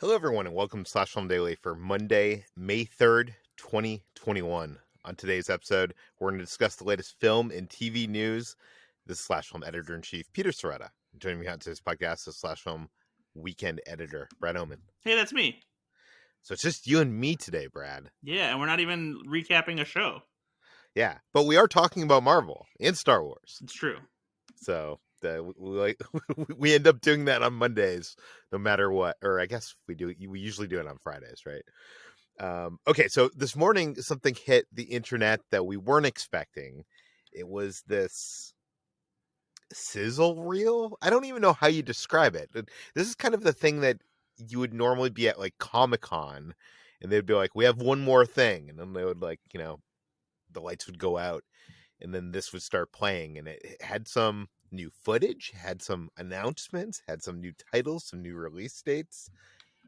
Hello, everyone, and welcome to Slash Film Daily for Monday, May 3rd, 2021. On today's episode, we're going to discuss the latest film and TV news. This is Slash Film Editor-in-Chief Peter Sciretta. Joining me on today's podcast is Slash Film Weekend Editor Brad Oman. Hey, that's me. So it's just you and me today, Brad. Yeah, and we're not even recapping a show. Yeah, but we are talking about Marvel and Star Wars. It's true. So we end up doing that on Mondays, no matter what. Or I guess we usually do it on Fridays, right? Okay, so this morning something hit the internet that we weren't expecting. It was this Sizzle Reel. I don't even know how you describe it. This is kind of the thing that you would normally be at like Comic-Con, and they'd be like, "We have one more thing," and then they would the lights would go out, and then this would start playing, and it had some new footage, had some announcements, had some new titles, some new release dates.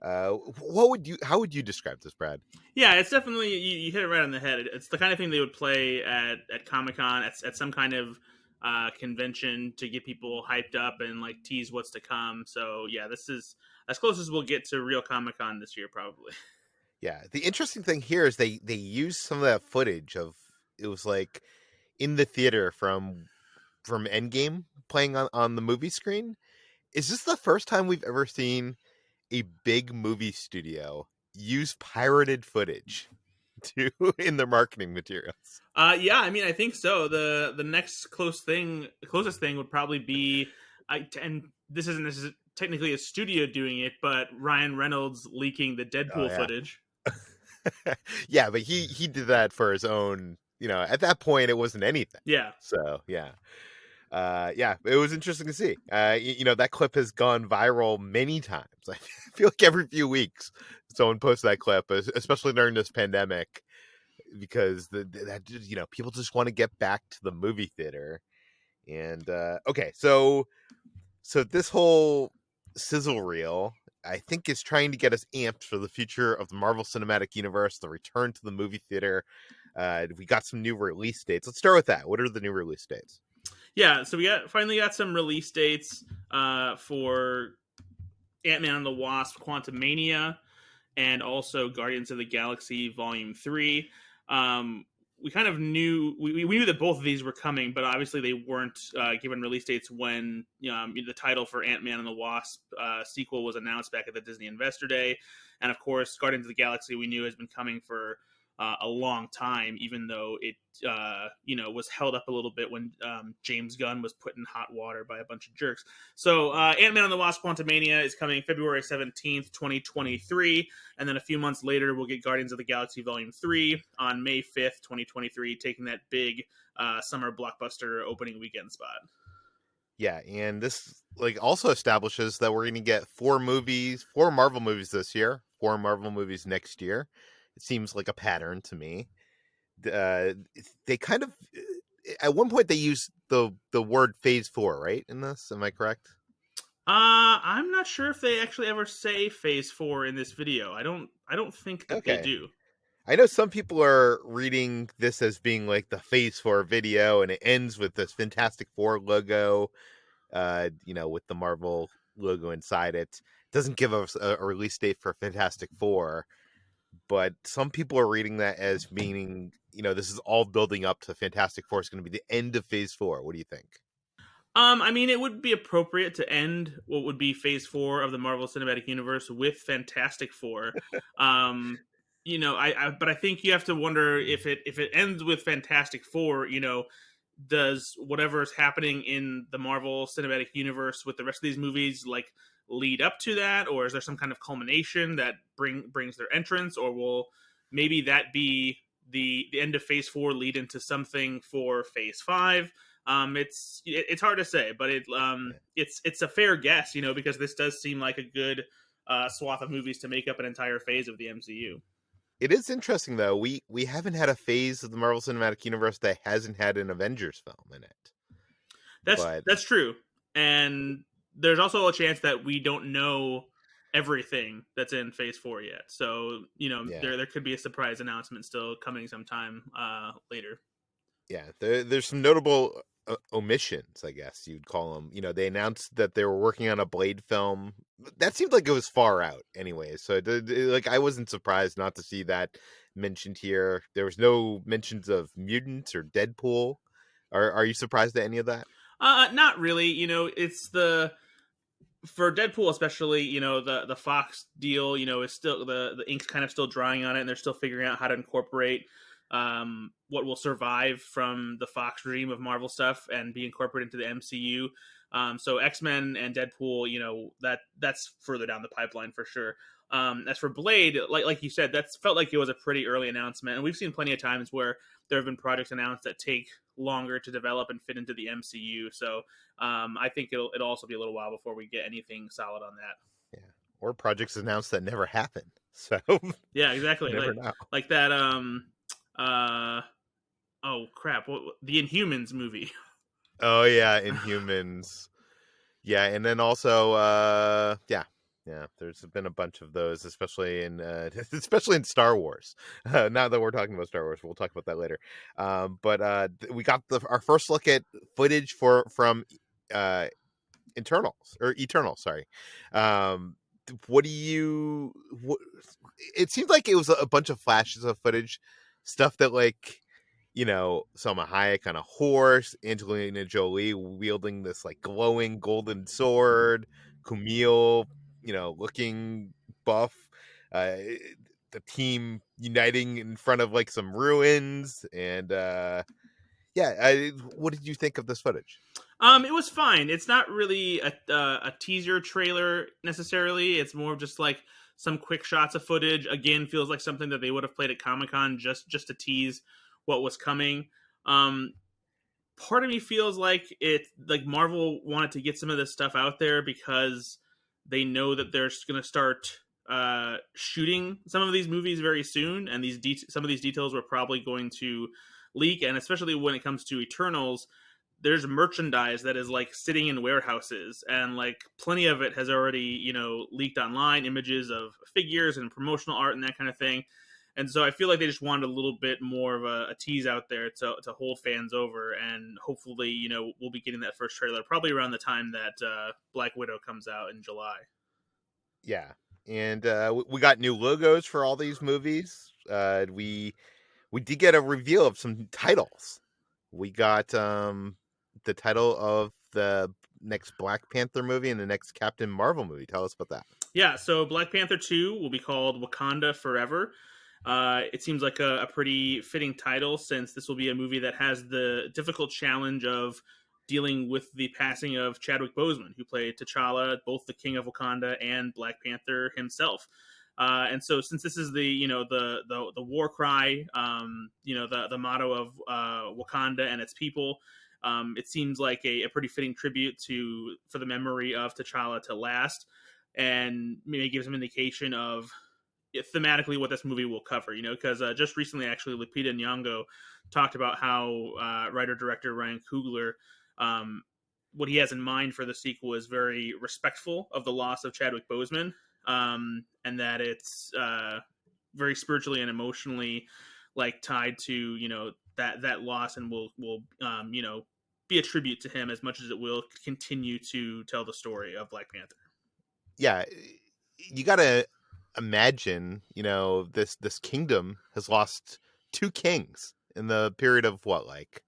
How would you describe this, Brad? Yeah, it's definitely you hit it right on the head. It's the kind of thing they would play at Comic-Con at some kind of convention to get people hyped up and like tease what's to come. So yeah, this is as close as we'll get to real Comic-Con this year, probably. Yeah, the interesting thing here is they used some of that footage of it was like in the theater from Endgame playing on the movie screen. Is this the first time we've ever seen a big movie studio use pirated footage to in their marketing materials? Yeah, I mean, I think so. The next closest thing would probably be, and this isn't technically a studio doing it, but Ryan Reynolds leaking the Oh Deadpool yeah. footage. Yeah, but he did that for his own, at that point it wasn't anything. Yeah. So yeah. Yeah, it was interesting to see. That clip has gone viral many times. I feel like every few weeks someone posts that clip, especially during this pandemic, because people just want to get back to the movie theater. And okay, so this whole sizzle reel, I think, is trying to get us amped for the future of the Marvel Cinematic Universe, the return to the movie theater. We got some new release dates. Let's start with that. What are the new release dates? Yeah, so we finally got some release dates for Ant-Man and the Wasp: Quantumania, and also Guardians of the Galaxy Volume 3. We kind of knew we knew that both of these were coming, but obviously they weren't given release dates when the title for Ant-Man and the Wasp sequel was announced back at the Disney Investor Day. And of course, Guardians of the Galaxy we knew has been coming for a long time, even though it was held up a little bit when James Gunn was put in hot water by a bunch of jerks. So Ant-Man and the Wasp: Quantumania is coming February 17th, 2023, and then a few months later we'll get Guardians of the Galaxy Volume 3 on May 5th, 2023, taking that big summer blockbuster opening weekend spot. Yeah, and this also establishes that we're going to get four Marvel movies this year, four Marvel movies next year. It seems like a pattern to me. They kind of at one point they used the word Phase 4, right? In this, am I correct? I'm not sure if they actually ever say Phase 4 in this video. I don't think that they Okay. do. I know some people are reading this as being like the Phase 4 video, and it ends with this Fantastic Four logo, with the Marvel logo inside it. Doesn't give us a release date for Fantastic Four, but some people are reading that as meaning, this is all building up to Fantastic Four is going to be the end of Phase 4. What do you think? I mean, it would be appropriate to end what would be Phase 4 of the Marvel Cinematic Universe with Fantastic Four. Um, but I think you have to wonder if it ends with Fantastic Four. Does whatever is happening in the Marvel Cinematic Universe with the rest of these movies lead up to that, or is there some kind of culmination that brings their entrance, or will maybe that be the end of Phase 4 lead into something for Phase 5? It's hard to say, but it's a fair guess, because this does seem like a good swath of movies to make up an entire phase of the MCU. It is interesting, though. We haven't had a phase of the Marvel Cinematic Universe that hasn't had an Avengers film in it. But That's true, and there's also a chance that we don't know everything that's in Phase 4 yet. So yeah, there could be a surprise announcement still coming sometime later. yeah, there's some notable omissions, I guess you'd call them. They announced that they were working on a Blade film. That seemed like it was far out, anyway. So like I wasn't surprised not to see that mentioned here. There was no mentions of mutants or Deadpool. Are you surprised at any of that? Not really. It's for Deadpool especially, the Fox deal, is still the ink's kind of still drying on it, and they're still figuring out how to incorporate what will survive from the Fox regime of Marvel stuff and be incorporated into the MCU. So X-Men and Deadpool, that's further down the pipeline for sure. As for Blade, like you said, that's felt like it was a pretty early announcement, and we've seen plenty of times where there have been projects announced that take longer to develop and fit into the MCU. So I think it'll also be a little while before we get anything solid on that. Yeah, or projects announced that never happened. So Yeah, you exactly. never know. Like that. Uh, oh crap! The Inhumans movie? Oh yeah, Inhumans. Yeah, and then also, yeah, there's been a bunch of those, especially in especially in Star Wars. Now that we're talking about Star Wars, we'll talk about that later. But we got our first look at footage from uh, Eternal. Sorry. Um, what do you? What, it seemed like it was a bunch of flashes of footage, stuff that like Salma Hayek on a horse, Angelina Jolie wielding this like glowing golden sword, Kumail, looking buff, uh, the team uniting in front of like some ruins, and what did you think of this footage? It was fine. It's not really a teaser trailer necessarily. It's more of just like some quick shots of footage. Again, feels like something that they would have played at Comic-Con just to tease what was coming. Um, Part of me feels like Marvel wanted to get some of this stuff out there because they know that they're going to start shooting some of these movies very soon, and some of these details were probably going to leak, and especially when it comes to Eternals, there's merchandise that is like sitting in warehouses, and like plenty of it has already leaked online, images of figures and promotional art and that kind of thing. And so I feel like they just wanted a little bit more of a tease out there to hold fans over, and hopefully we'll be getting that first trailer probably around the time that Black Widow comes out in July. Yeah, and we got new logos for all these movies. We did get a reveal of some titles. We got the title of the next Black Panther movie and the next Captain Marvel movie. Tell us about that. Yeah, so Black Panther 2 will be called Wakanda Forever. It seems like a pretty fitting title, since this will be a movie that has the difficult challenge of dealing with the passing of Chadwick Boseman, who played T'Challa, both the King of Wakanda and Black Panther himself. And so, since this is the war cry, the motto of Wakanda and its people, it seems like a pretty fitting tribute for the memory of T'Challa to last, and maybe gives some indication of thematically what this movie will cover. Because just recently, actually, Lupita Nyong'o talked about how writer director Ryan Coogler, what he has in mind for the sequel is very respectful of the loss of Chadwick Boseman, and that it's very spiritually and emotionally like tied to that loss, and will be a tribute to him as much as it will continue to tell the story of Black Panther. Yeah, you gotta imagine, this kingdom has lost two kings in the period of what, like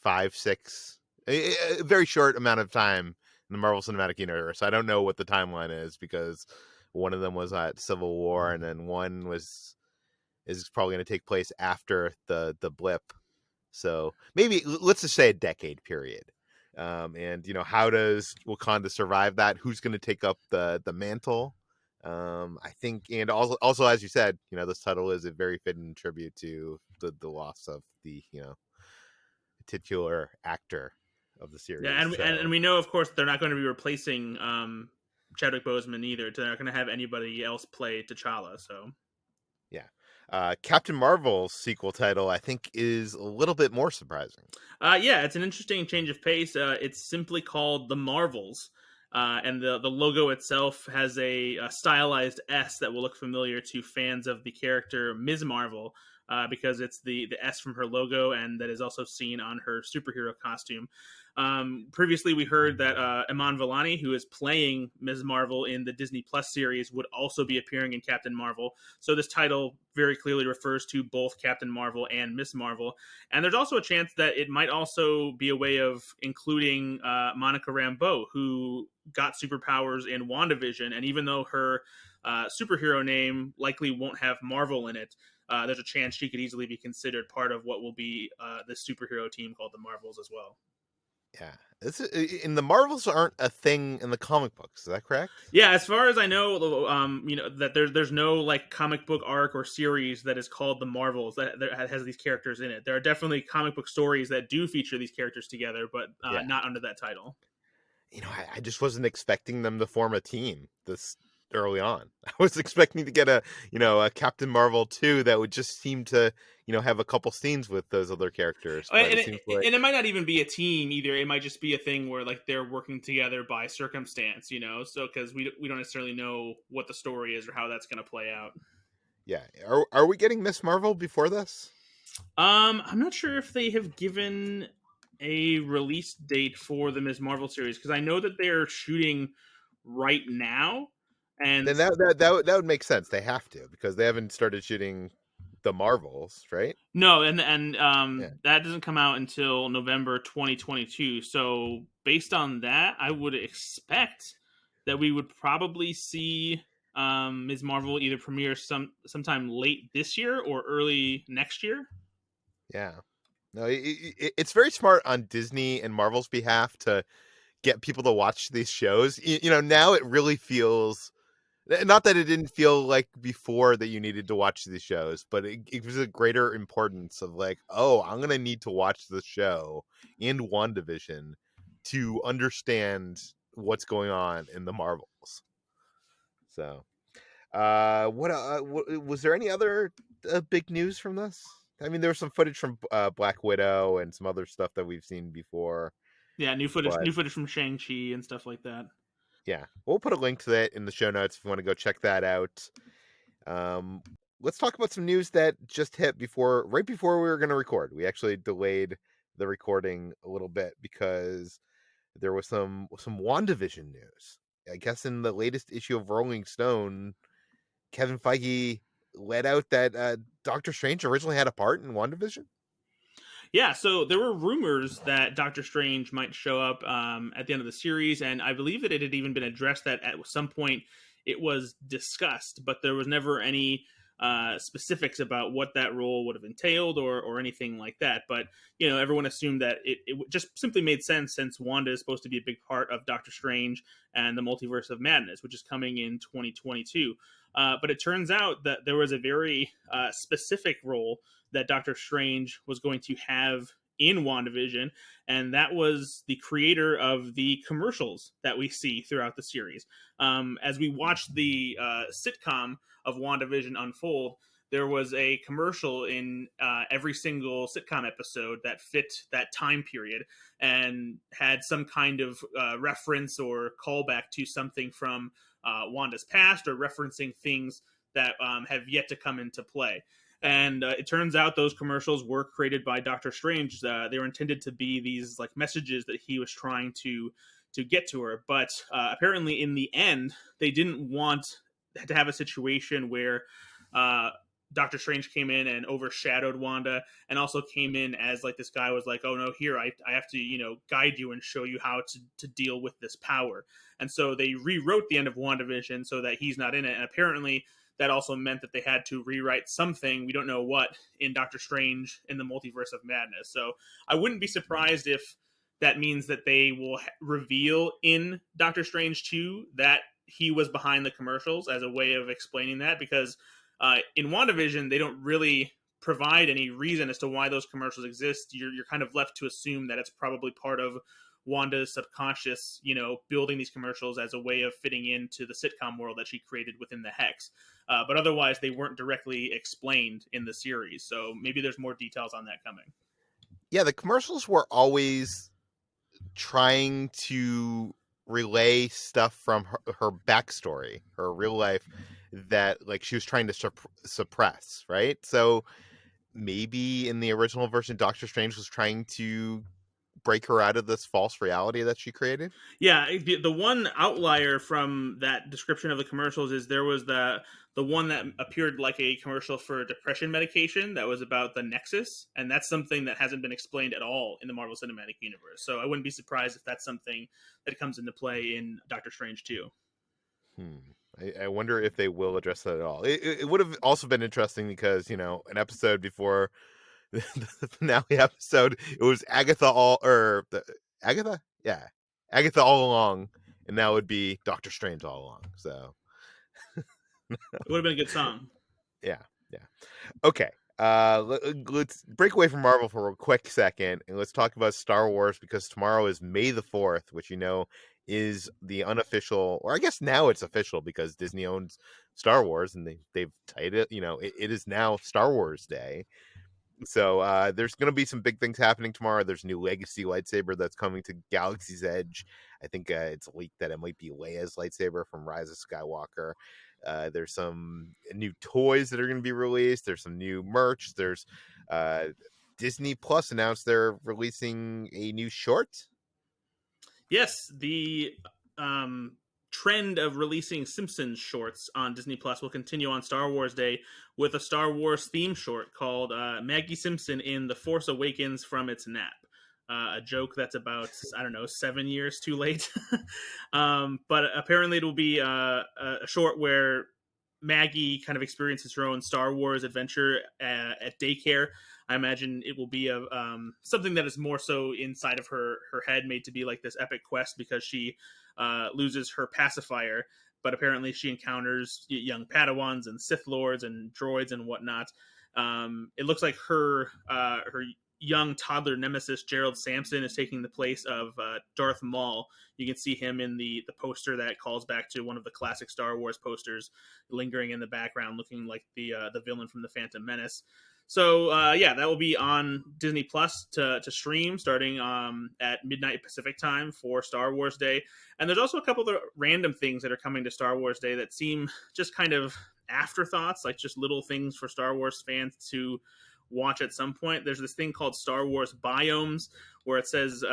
5, 6, a very short amount of time in the Marvel Cinematic Universe. I don't know what the timeline is, because one of them was at Civil War, and then one is probably going to take place after the blip. So maybe let's just say a decade period. And how does Wakanda survive that? Who's going to take up the mantle? I think, and also as you said, this title is a very fitting tribute to the loss of the titular actor of the Yeah, series. and So we know, of course, they're not going to be replacing Chadwick Boseman either. They're not going to have anybody else play T'Challa. So yeah, Captain Marvel's sequel title, I think, is a little bit more surprising. yeah, it's an interesting change of pace. It's simply called The Marvels. And the logo itself has a stylized S that will look familiar to fans of the character Ms. Marvel, because it's the S from her logo, and that is also seen on her superhero costume. Previously, we heard that Iman Vellani, who is playing Ms. Marvel in the Disney Plus series, would also be appearing in Captain Marvel. So this title very clearly refers to both Captain Marvel and Ms. Marvel. And there's also a chance that it might also be a way of including Monica Rambeau, who got superpowers in WandaVision. And even though her superhero name likely won't have Marvel in it, there's a chance she could easily be considered part of what will be this superhero team called the Marvels as well. Yeah, and the Marvels aren't a thing in the comic books. Is that correct? Yeah, as far as I know, that there's no like comic book arc or series that is called the Marvels that has these characters in it. There are definitely comic book stories that do feature these characters together, but Yeah. not under that title. I just wasn't expecting them to form a team this early on. I was expecting to get a Captain Marvel 2 that would just seem to, have a couple scenes with those other characters, but And it seems like it might not even be a team either. It might just be a thing where like they're working together by circumstance, So because we don't necessarily know what the story is or how that's going to play out. yeah. Are we getting Miss Marvel before this? I'm not sure if they have given a release date for the Ms. Marvel series because I know that they are shooting right now, and Then that would make sense. They have to because they haven't started shooting the Marvels, right? no, and Yeah. that doesn't come out until November 2022. So based on that, I would expect that we would probably see Ms. Marvel either premiere sometime late this year or early next year. Yeah. No, it's very smart on Disney and Marvel's behalf to get people to watch these shows. Now it really feels not that it didn't feel like before that you needed to watch these shows, but it was a greater importance of like, oh, I'm gonna need to watch the show and WandaVision to understand what's going on in the Marvels. So, what was there any other big news from this? I mean, there was some footage from Black Widow and some other stuff that we've seen before, Yeah, but new footage from Shang-Chi and stuff like that. yeah, we'll put a link to that in the show notes if you want to go check that out. Um, let's talk about some news that just hit right before we were going to record. We actually delayed the recording a little bit because there was some WandaVision news. I guess in the latest issue of Rolling Stone, Kevin Feige let out that Doctor Strange originally had a part in WandaVision. Yeah, so there were rumors that Doctor Strange might show up at the end of the series, and I believe that it had even been addressed that at some point it was discussed, but there was never any specifics about what that role would have entailed or anything like that. But everyone assumed that it just simply made sense since Wanda is supposed to be a big part of Doctor Strange and the Multiverse of Madness, which is coming in 2022. But it turns out that there was a very specific role that Doctor Strange was going to have in WandaVision, and that was the creator of the commercials that we see throughout the series. As we watched the sitcom of WandaVision unfold, there was a commercial in every single sitcom episode that fit that time period and had some kind of reference or callback to something from Wanda's past or referencing things that have yet to come into play. And it turns out those commercials were created by Doctor Strange. They were intended to be these like messages that he was trying to get to her, but apparently in the end, they didn't want to have a situation where Doctor Strange came in and overshadowed Wanda, and also came in as like this guy was like, oh no, here I have to guide you and show you how to deal with this power. And so they rewrote the end of WandaVision so that he's not in it, and apparently that also meant that they had to rewrite something, we don't know what, in Doctor Strange in the Multiverse of Madness. So I wouldn't be surprised if that means that they will reveal in Doctor Strange 2 that he was behind the commercials as a way of explaining that, because in WandaVision, they don't really provide any reason as to why those commercials exist. You're kind of left to assume that it's probably part of Wanda's subconscious, building these commercials as a way of fitting into the sitcom world that she created within the Hex. But otherwise, they weren't directly explained in the series. So maybe there's more details on that coming. Yeah, the commercials were always trying to relay stuff from her backstory, her real life, that like she was trying to suppress, right? So maybe in the original version, Doctor Strange was trying to break her out of this false reality that she created. Yeah, the one outlier from that description of the commercials is there was the one that appeared like a commercial for depression medication that was about the Nexus, and that's something that hasn't been explained at all in the Marvel Cinematic Universe. So I wouldn't be surprised if that's something that comes into play in Doctor Strange 2. Hmm. I wonder if they will address that at all. It would have also been interesting because, an episode before the finale episode, it was Agatha? Yeah. Agatha all along, and now it would be Doctor Strange all along. So, It would have been a good song. yeah. Yeah. Okay. Let's break away from Marvel for a quick second and let's talk about Star Wars because tomorrow is May the 4th, which is the unofficial, or I guess now it's official because Disney owns Star Wars and they've tied it. It is now Star Wars Day. So there's going to be some big things happening tomorrow. There's a new Legacy lightsaber that's coming to Galaxy's Edge. I think it's leaked that it might be Leia's lightsaber from Rise of Skywalker. There's some new toys that are going to be released. There's some new merch. There's Disney Plus announced they're releasing a new short. Yes, the trend of releasing Simpsons shorts on Disney Plus will continue on Star Wars Day with a Star Wars theme short called Maggie Simpson in The Force Awakens from its nap. A joke that's about, I don't know, 7 years too late. But apparently it'll be a short where Maggie kind of experiences her own Star Wars adventure at daycare. I imagine it will be something that is more so inside of her head, made to be like this epic quest because she loses her pacifier, but apparently she encounters young Padawans and Sith Lords and droids and whatnot. It looks like her young toddler nemesis Gerald Sampson is taking the place of Darth Maul. You can see him in the poster that calls back to one of the classic Star Wars posters, lingering in the background, looking like the villain from the Phantom Menace. So yeah, that will be on Disney Plus to stream starting at midnight Pacific time for Star Wars Day. And there's also a couple of random things that are coming to Star Wars Day that seem just kind of afterthoughts, like just little things for Star Wars fans to watch at some point. There's this thing called Star Wars Biomes, where it says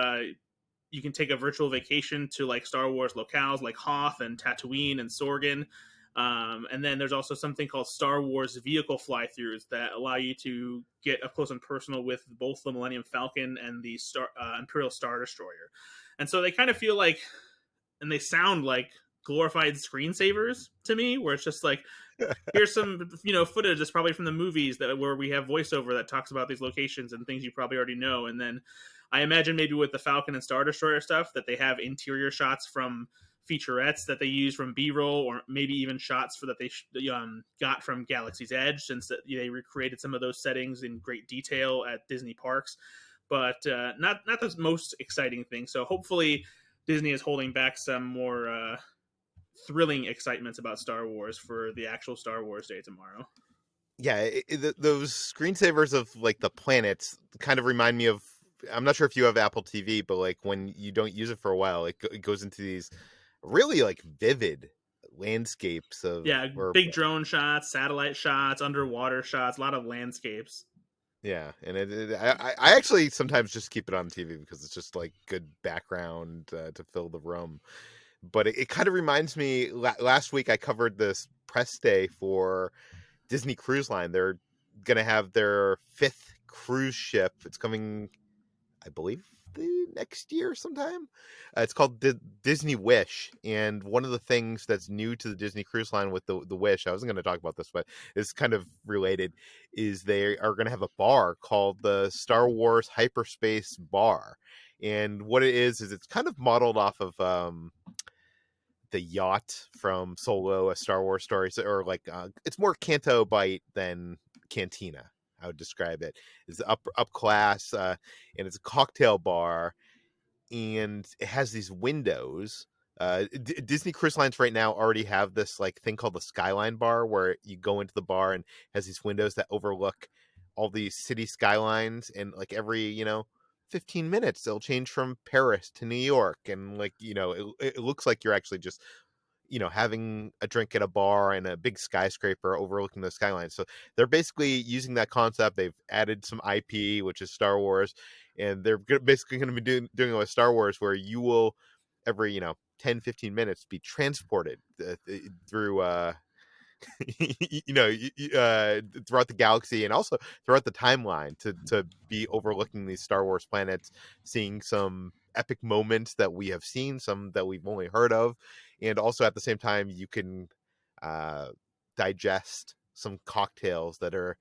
you can take a virtual vacation to like Star Wars locales like Hoth and Tatooine and Sorgan. And then there's also something called Star Wars vehicle fly-throughs that allow you to get up close and personal with both the Millennium Falcon and the Imperial Star Destroyer. And so they kind of feel like, and they sound like glorified screensavers to me, where it's just like, here's some footage that's probably from the movies where we have voiceover that talks about these locations and things you probably already know. And then I imagine maybe with the Falcon and Star Destroyer stuff that they have interior shots from featurettes that they use from B-roll, or maybe even shots that they got from Galaxy's Edge, since they recreated some of those settings in great detail at Disney parks. But not the most exciting thing. So hopefully Disney is holding back some more thrilling excitements about Star Wars for the actual Star Wars Day tomorrow. Yeah, those screensavers of like the planets kind of remind me of. I'm not sure if you have Apple TV, but like when you don't use it for a while, it goes into these really like vivid landscapes of big drone shots, satellite shots, underwater shots, a lot of landscapes. Yeah, and I actually sometimes just keep it on TV because it's just like good background to fill the room. But it kind of reminds me. Last week I covered this press day for Disney Cruise Line. They're gonna have their 5th cruise ship. It's coming, I believe, the next year sometime. It's called Disney Wish, and one of the things that's new to the Disney Cruise Line with the Wish, I wasn't going to talk about this, but it's kind of related, is they are going to have a bar called the Star Wars Hyperspace Bar. And what it is it's kind of modeled off of the yacht from Solo, a Star Wars story, or like it's more Canto Bite than Cantina. I would describe it. It's up class, and it's a cocktail bar, and it has these windows. Disney Cruise Lines right now already have this like thing called the Skyline Bar, where you go into the bar and has these windows that overlook all these city skylines, and like every 15 minutes they'll change from Paris to New York, and like it looks like you're actually just having a drink at a bar and a big skyscraper overlooking the skyline. So they're basically using that concept. They've added some IP, which is Star Wars, and they're basically going to be doing it with Star Wars, where you will every 10-15 minutes be transported through throughout the galaxy and also throughout the timeline to be overlooking these Star Wars planets, seeing some epic moments that we have seen, some that we've only heard of, and also at the same time you can uh, digest some cocktails that are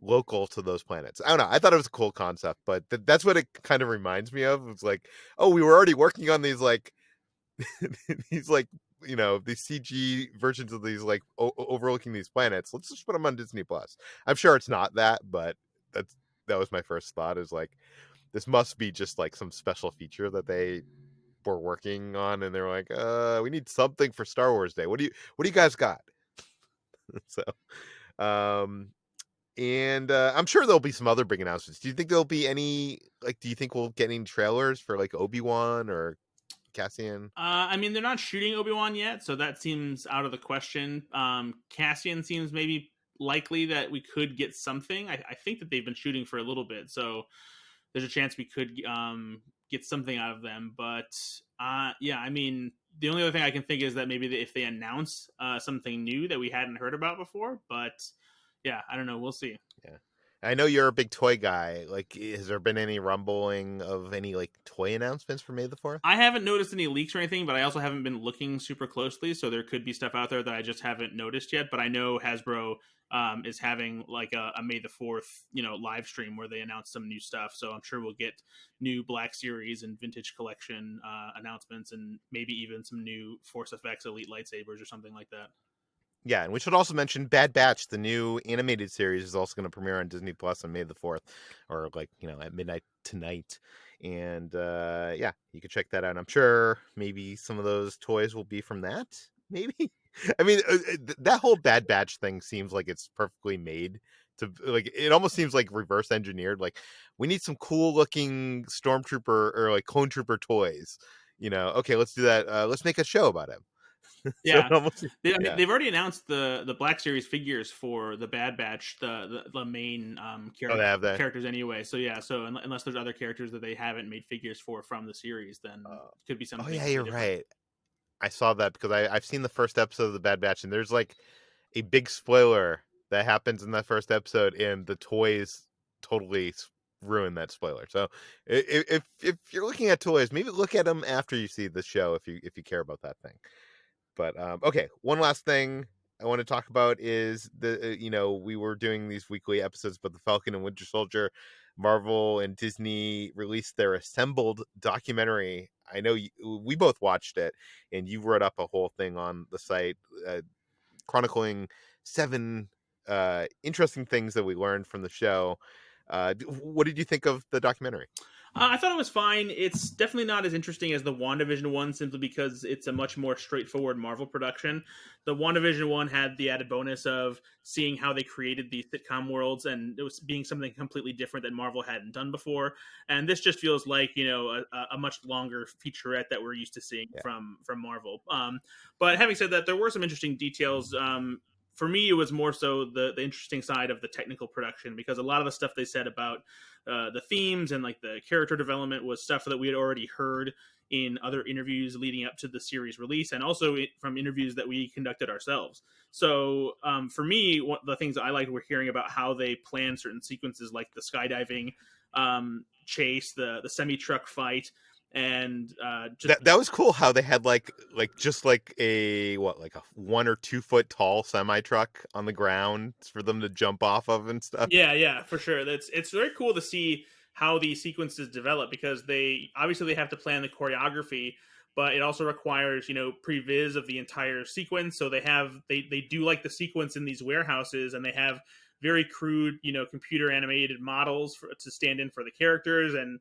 local to those planets. I don't know. I thought it was a cool concept, but that's what it kind of reminds me of. It's like, oh, we were already working on these like these like these CG versions of these like overlooking these planets. Let's just put them on Disney Plus. I'm sure it's not that, but that was my first thought. Is like this must be just like some special feature that they were working on, and they're like, we need something for Star Wars Day. What do you guys got? So, um, and I'm sure there'll be some other big announcements. Do you think there'll be any like? Do you think we'll get any trailers for like Obi-Wan or Cassian? I mean, they're not shooting Obi-Wan yet, so that seems out of the question. Cassian seems maybe likely that we could get something. I think that they've been shooting for a little bit, so there's a chance we could get something out of them. But yeah, I mean, the only other thing I can think is that maybe if they announce something new that we hadn't heard about before. But yeah, I don't know. We'll see. Yeah. I know you're a big toy guy. Like, has there been any rumbling of any like toy announcements for May the 4th? I haven't noticed any leaks or anything, but I also haven't been looking super closely, so there could be stuff out there that I just haven't noticed yet. But I know Hasbro is having like a May the 4th, live stream where they announce some new stuff. So I'm sure we'll get new Black Series and Vintage Collection announcements, and maybe even some new Force FX Elite lightsabers or something like that. Yeah, and we should also mention Bad Batch, the new animated series, is also going to premiere on Disney Plus on May the 4th, or like, at midnight tonight. And yeah, you can check that out. I'm sure maybe some of those toys will be from that. Maybe. I mean, that whole Bad Batch thing seems like it's perfectly made to like, it almost seems like reverse engineered. Like, we need some cool looking stormtrooper or like clone trooper toys. Okay, let's do that. Let's make a show about him. So Yeah, it almost, I mean, yeah. they've already announced the Black Series figures for the Bad Batch, the main Oh, they have that. characters anyway. So yeah, so unless there's other characters that they haven't made figures for from the series, then it could be Oh something yeah, completely you're different. right. I saw that because I've seen the first episode of the Bad Batch, and there's like a big spoiler that happens in that first episode, and the toys totally ruin that spoiler. So if you're looking at toys, maybe look at them after you see the show if you care about that thing. But okay, one last thing I want to talk about is we were doing these weekly episodes about the Falcon and Winter Soldier. Marvel and Disney released their assembled documentary. I know we both watched it, and you wrote up a whole thing on the site chronicling 7 interesting things that we learned from the show. What did you think of the documentary? I thought it was fine. It's definitely not as interesting as the WandaVision one, simply because it's a much more straightforward Marvel production. The WandaVision one had the added bonus of seeing how they created these sitcom worlds, and it was being something completely different that Marvel hadn't done before. And this just feels like a much longer featurette that we're used to seeing Yeah. from Marvel. But having said that, there were some interesting details. For me, it was more so the interesting side of the technical production, because a lot of the stuff they said about the themes and like the character development was stuff that we had already heard in other interviews leading up to the series release, and also from interviews that we conducted ourselves. So for me, one of the things that I liked were hearing about how they plan certain sequences, like the skydiving chase, the semi truck fight, and That was cool how they had like just like like a 1 or 2 foot tall semi truck on the ground for them to jump off of and stuff. Yeah, for sure. It's very cool to see how these sequences develop, because they have to plan the choreography, but it also requires previs of the entire sequence. So they do like the sequence in these warehouses, and they have very crude computer animated models to stand in for the characters and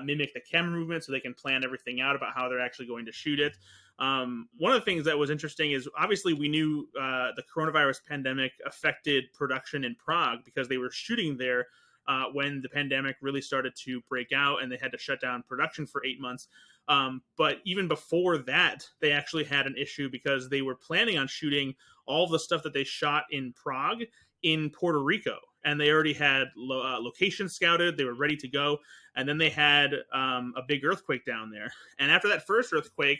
mimic the camera movement, so they can plan everything out about how they're actually going to shoot it. One of the things that was interesting is, obviously we knew the coronavirus pandemic affected production in Prague because they were shooting there when the pandemic really started to break out and they had to shut down production for 8 months. But even before that, they actually had an issue because they were planning on shooting all the stuff that they shot in Prague in Puerto Rico. And they already had locations scouted. They were ready to go. And then they had a big earthquake down there. And after that first earthquake,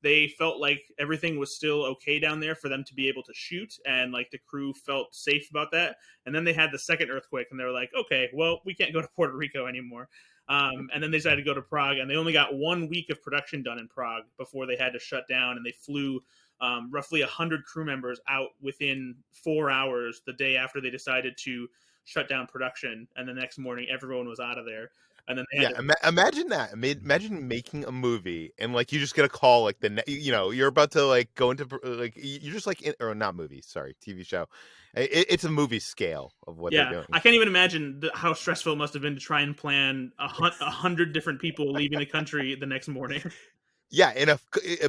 they felt like everything was still okay down there for them to be able to shoot. And like the crew felt safe about that. And then they had the second earthquake and they were like, okay, well, we can't go to Puerto Rico anymore. And then they decided to go to Prague, and they only got 1 week of production done in Prague before they had to shut down. And they flew roughly 100 crew members out within 4 hours the day after they decided to shut down production. And the next morning, everyone was out of there. And then they had Yeah, imagine that. Imagine making a movie and like you just get a call like you're about to like go into like you're just like or not movie, sorry, TV show. It's a movie scale of what they're yeah, doing. I can't even imagine how stressful it must have been to try and plan 100 different people leaving the country the next morning. Yeah, in a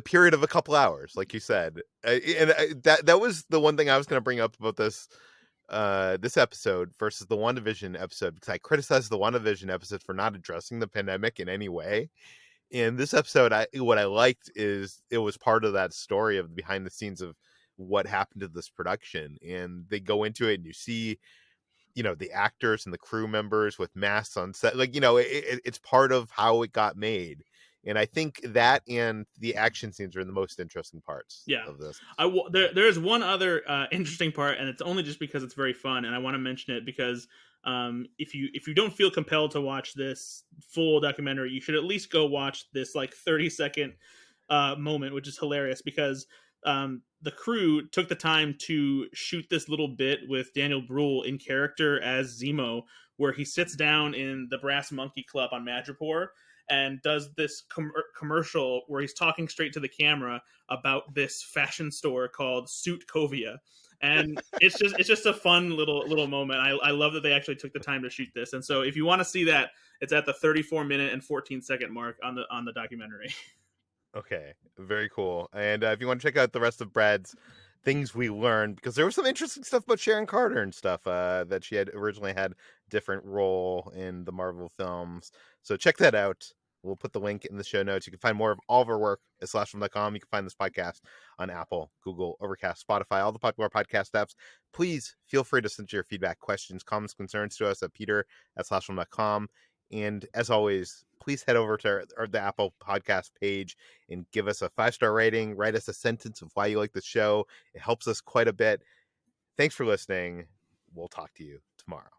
period of a couple hours, like you said, that was the one thing I was going to bring up about this episode versus the WandaVision episode, because I criticized the WandaVision episode for not addressing the pandemic in any way. In this episode, what I liked is it was part of that story of behind the scenes of what happened to this production, and they go into it and you see the actors and the crew members with masks on set, like it's part of how it got made. And I think that and the action scenes are the most interesting parts Yeah, of this. there's one other interesting part, and it's only just because it's very fun, and I want to mention it because if you don't feel compelled to watch this full documentary, you should at least go watch this like 30-second moment, which is hilarious because the crew took the time to shoot this little bit with Daniel Bruhl in character as Zemo, where he sits down in the Brass Monkey Club on Madripoor and does this commercial where he's talking straight to the camera about this fashion store called Suitcovia. And it's just a fun little moment. I love that they actually took the time to shoot this. And so if you want to see that, it's at the 34-minute and 14-second mark on the documentary. Okay, very cool. And if you want to check out the rest of Brad's things we learned, because there was some interesting stuff about Sharon Carter and stuff that she had originally had a different role in the Marvel films. So check that out. We'll put the link in the show notes. You can find more of all of our work at slashfilm.com. You can find this podcast on Apple, Google, Overcast, Spotify, all the popular podcast apps. Please feel free to send your feedback, questions, comments, concerns to us at peter@slashfilm.com. And as always, please head over to the Apple podcast page and give us a 5-star rating. Write us a sentence of why you like the show. It helps us quite a bit. Thanks for listening. We'll talk to you tomorrow.